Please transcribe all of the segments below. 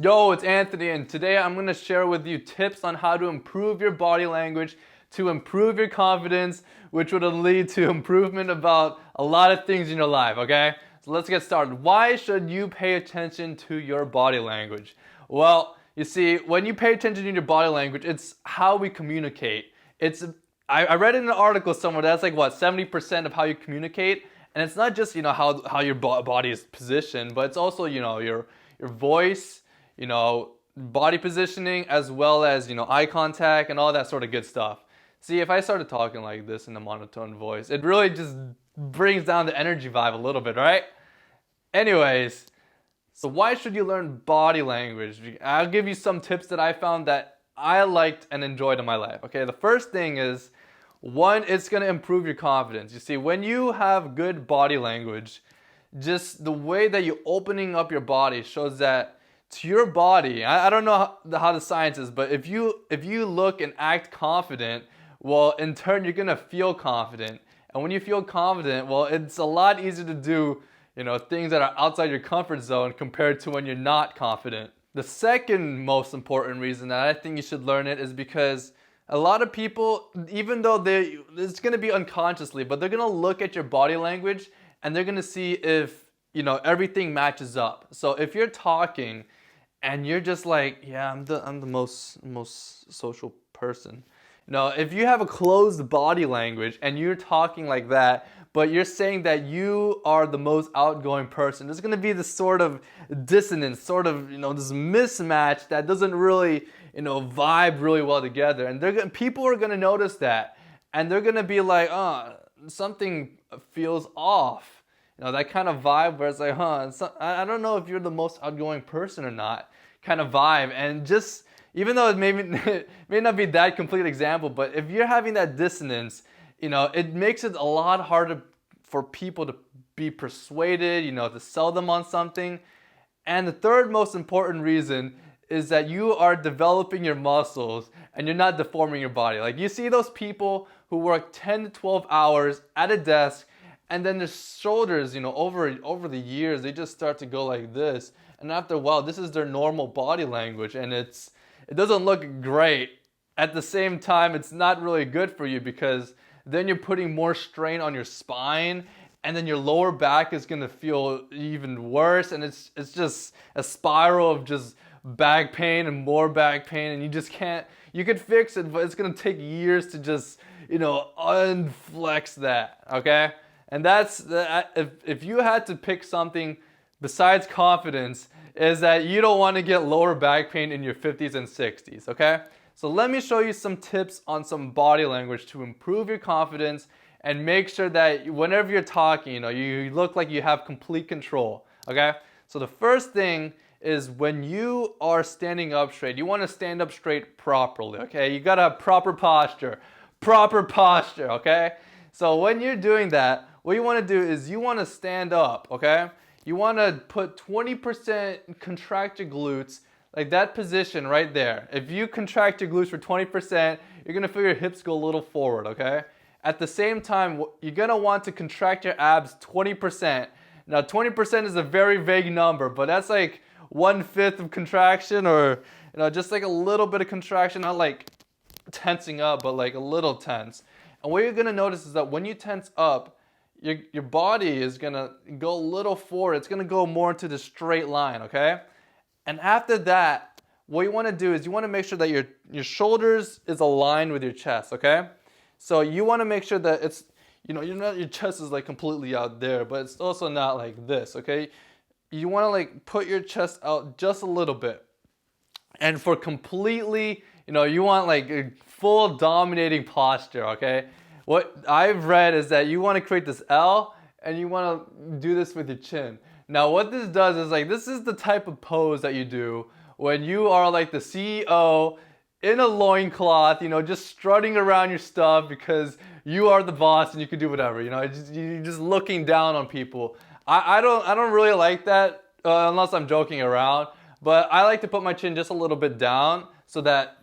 Yo, it's Anthony, and today I'm going to share with you tips on how to improve your body language, to improve your confidence, which would lead to improvement about a lot of things in your life, okay? So let's get started. Why should you pay attention to your body language? Well, you see, when you pay attention to your body language, it's how we communicate. I read in an article somewhere that's like what, 70% of how you communicate, and it's not just, how your body is positioned, but it's also, your voice, body positioning, as well as, eye contact and all that sort of good stuff. See, if I started talking like this in a monotone voice, it really just brings down the energy vibe a little bit, right? Anyways, so why should you learn body language? I'll give you some tips that I found that I liked and enjoyed in my life. Okay, the first thing is, one, it's going to improve your confidence. You see, when you have good body language, just the way that you're opening up your body shows that to your body. I don't know how the science is, but if you look and act confident, well, in turn you're gonna feel confident, and when you feel confident, well, it's a lot easier to do things that are outside your comfort zone compared to when you're not confident. The second most important reason that I think you should learn it is because a lot of people, even though it's gonna be unconsciously, but they're gonna look at your body language and they're gonna see if everything matches up. So if you're talking and you're just like, yeah, I'm the most social person. If you have a closed body language and you're talking like that, but you're saying that you are the most outgoing person, there's gonna be this sort of dissonance, sort of this mismatch that doesn't really vibe really well together, and people are gonna notice that, and they're gonna be like, something feels off. That kind of vibe where it's like, I don't know if you're the most outgoing person or not, kind of vibe. And just, even though it may not be that complete example, but if you're having that dissonance, it makes it a lot harder for people to be persuaded, to sell them on something. And the third most important reason is that you are developing your muscles and you're not deforming your body. Like, you see those people who work 10 to 12 hours at a desk, and then their shoulders, over the years, they just start to go like this. And after a while, this is their normal body language, and it doesn't look great. At the same time, it's not really good for you, because then you're putting more strain on your spine, and then your lower back is gonna feel even worse, and it's just a spiral of just back pain and more back pain, and you just can't. You could fix it, but it's gonna take years to just unflex that. Okay. And that's if you had to pick something besides confidence, is that you don't want to get lower back pain in your 50s and 60s, okay? So let me show you some tips on some body language to improve your confidence and make sure that whenever you're talking, you look like you have complete control, okay? So the first thing is, when you are standing up straight, you want to stand up straight properly, okay? You got to have proper posture, okay? So when you're doing that, what you want to do is you want to stand up, okay? You want to put 20%, contract your glutes, like that position right there. If you contract your glutes for 20%, you're going to feel your hips go a little forward, okay? At the same time, you're going to want to contract your abs 20%. Now, 20% is a very vague number, but that's like 1/5 of contraction, or just like a little bit of contraction, not like tensing up, but like a little tense. And what you're going to notice is that when you tense up, your body is going to go a little forward. It's going to go more into the straight line, okay? And after that, what you want to do is you want to make sure that your shoulders is aligned with your chest, okay? So you want to make sure that it's, your chest is like completely out there, but it's also not like this, okay? You want to like put your chest out just a little bit. And for completely, you want like a full dominating posture, okay? What I've read is that you want to create this L, and you want to do this with your chin. Now, what this does is, like, this is the type of pose that you do when you are like the CEO in a loincloth, just strutting around your stuff because you are the boss and you can do whatever, you're just looking down on people. I don't really like that unless I'm joking around, but I like to put my chin just a little bit down, so that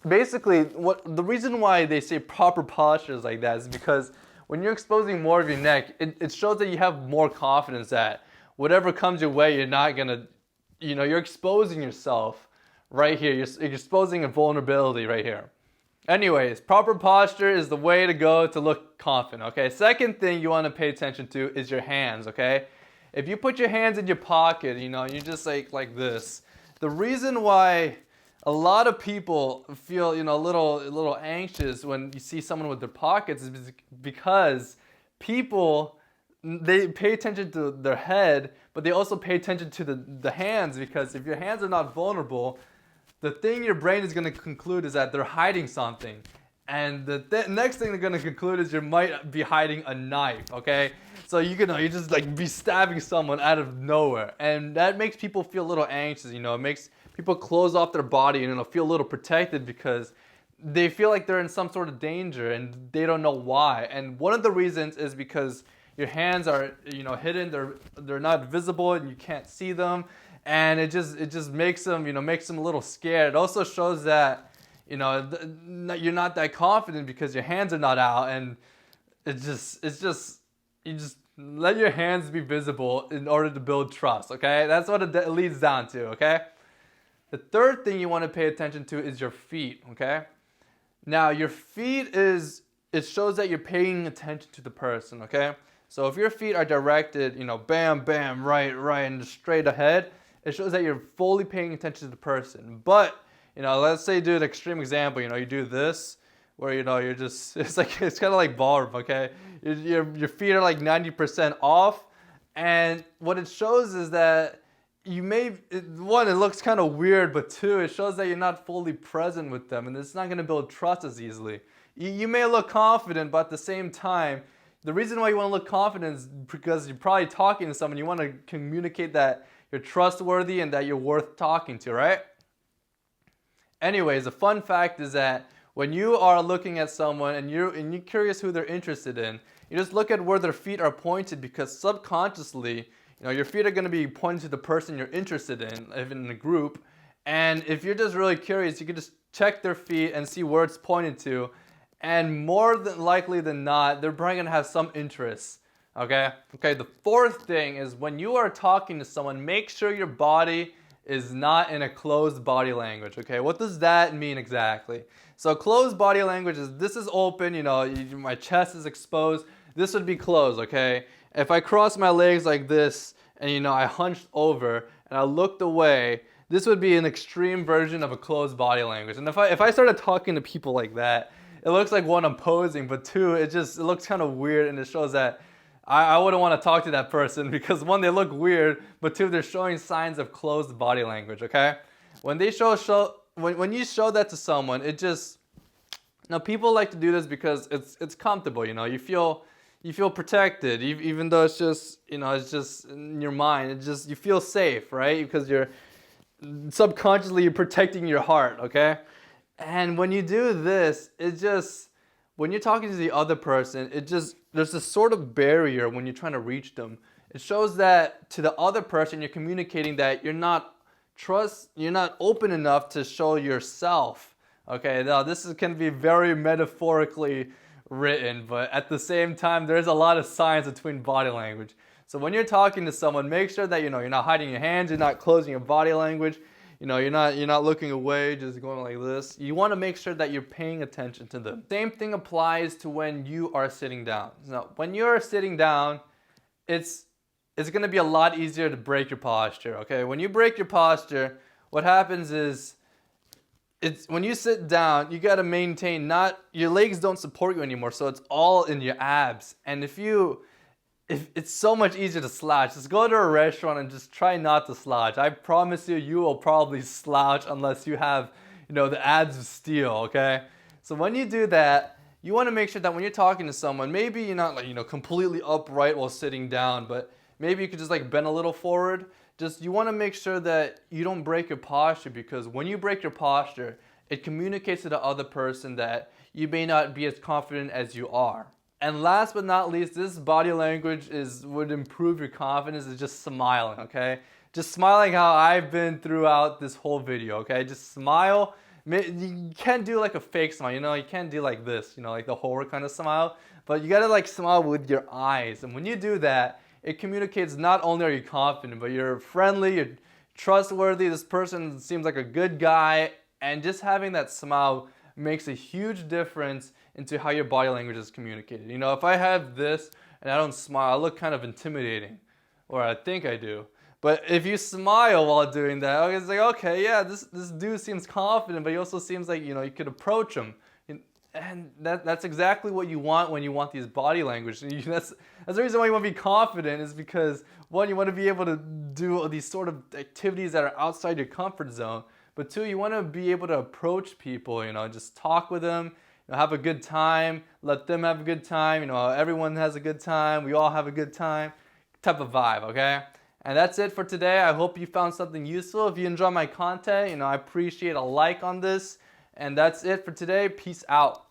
basically, the reason why they say proper postures like that is because when you're exposing more of your neck, it shows that you have more confidence that whatever comes your way, you're not gonna you're exposing yourself right here. You're exposing a vulnerability right here. Anyways, proper posture is the way to go to look confident, okay? Second thing you want to pay attention to is your hands, okay? If you put your hands in your pocket, you just like this. The reason why a lot of people feel, a little anxious when you see someone with their pockets is because people, they pay attention to their head, but they also pay attention to the hands, because if your hands are not vulnerable, the thing your brain is going to conclude is that they're hiding something. And the next thing they're going to conclude is you might be hiding a knife, okay? So you just like be stabbing someone out of nowhere. And that makes people feel a little anxious, It makes people close off their body and feel a little protected because they feel like they're in some sort of danger and they don't know why. And one of the reasons is because your hands are, hidden, they're not visible and you can't see them. And it just makes them, makes them a little scared. It also shows that, you're not that confident because your hands are not out, and you just let your hands be visible in order to build trust, okay? That's what it leads down to, okay? The third thing you want to pay attention to is your feet, okay? Now, your feet it shows that you're paying attention to the person, okay? So if your feet are directed, bam, bam, right, and straight ahead, it shows that you're fully paying attention to the person. But, let's say you do an extreme example, you do this, where, you're just, it's kind of like ballroom, okay? Your feet are like 90% off, and what it shows is that one, it looks kind of weird, but two, it shows that you're not fully present with them, and it's not going to build trust as easily. You may look confident, but at the same time, the reason why you want to look confident is because you're probably talking to someone. You want to communicate that you're trustworthy and that you're worth talking to, right? Anyways, a fun fact is that when you are looking at someone and you're curious who they're interested in, you just look at where their feet are pointed, because subconsciously, your feet are going to be pointing to the person you're interested in, even in a group. And if you're just really curious, you can just check their feet and see where it's pointed to. And more than likely than not, they're probably going to have some interest. Okay, the fourth thing is when you are talking to someone, make sure your body is not in a closed body language, okay? What does that mean exactly? So closed body language is, this is open, my chest is exposed. This would be closed, okay? If I cross my legs like this and, I hunched over and I looked away, this would be an extreme version of a closed body language. And if I started talking to people like that, it looks like, one, I'm posing, but two, it looks kind of weird, and it shows that I wouldn't want to talk to that person because, one, they look weird, but two, they're showing signs of closed body language, okay? When they when you show that to someone, it just, people like to do this because it's comfortable, you feel protected, even though it's just, it's just in your mind, you feel safe, right? Because you're subconsciously protecting your heart, okay? And when you do this, when you're talking to the other person, there's this sort of barrier when you're trying to reach them. It shows that to the other person, you're communicating that you're not open enough to show yourself. Okay, now this can be very metaphorically written, but at the same time, there's a lot of science between body language. So when you're talking to someone, make sure that you're not hiding your hands, you're not closing your body language. You're not looking away, just going like this. You want to make sure that you're paying attention to them. Same thing applies to when you are sitting down. Now, when you're sitting down, it's going to be a lot easier to break your posture, okay? When you break your posture, what happens is, when you sit down, you got to maintain, your legs don't support you anymore, so it's all in your abs. And if it's so much easier to slouch. Just go to a restaurant and just try not to slouch. I promise you will probably slouch unless you have, the abs of steel, okay? So when you do that, you want to make sure that when you're talking to someone, maybe you're not completely upright while sitting down, but maybe you could just bend a little forward. You want to make sure that you don't break your posture, because when you break your posture, it communicates to the other person that you may not be as confident as you are. And last but not least, this body language would improve your confidence, is just smiling, okay? Just smiling how I've been throughout this whole video, okay? Just smile. You can't do a fake smile, you can't do like this, like the horror kind of smile, but you gotta smile with your eyes. And when you do that, it communicates not only are you confident, but you're friendly, you're trustworthy, this person seems like a good guy, and just having that smile makes a huge difference into how your body language is communicated. You know, if I have this and I don't smile, I look kind of intimidating, or I think I do. But if you smile while doing that, it's like, okay, yeah, this dude seems confident, but he also seems like, you know, you could approach him. And that's exactly what you want when you want these body language. That's the reason why you want to be confident, is because, one, you want to be able to do these sort of activities that are outside your comfort zone. But two, you want to be able to approach people, you know, just talk with them, you know, have a good time, let them have a good time, you know, everyone has a good time, we all have a good time, type of vibe, okay? And that's it for today. I hope you found something useful. If you enjoy my content, you know, I appreciate a like on this. And that's it for today. Peace out.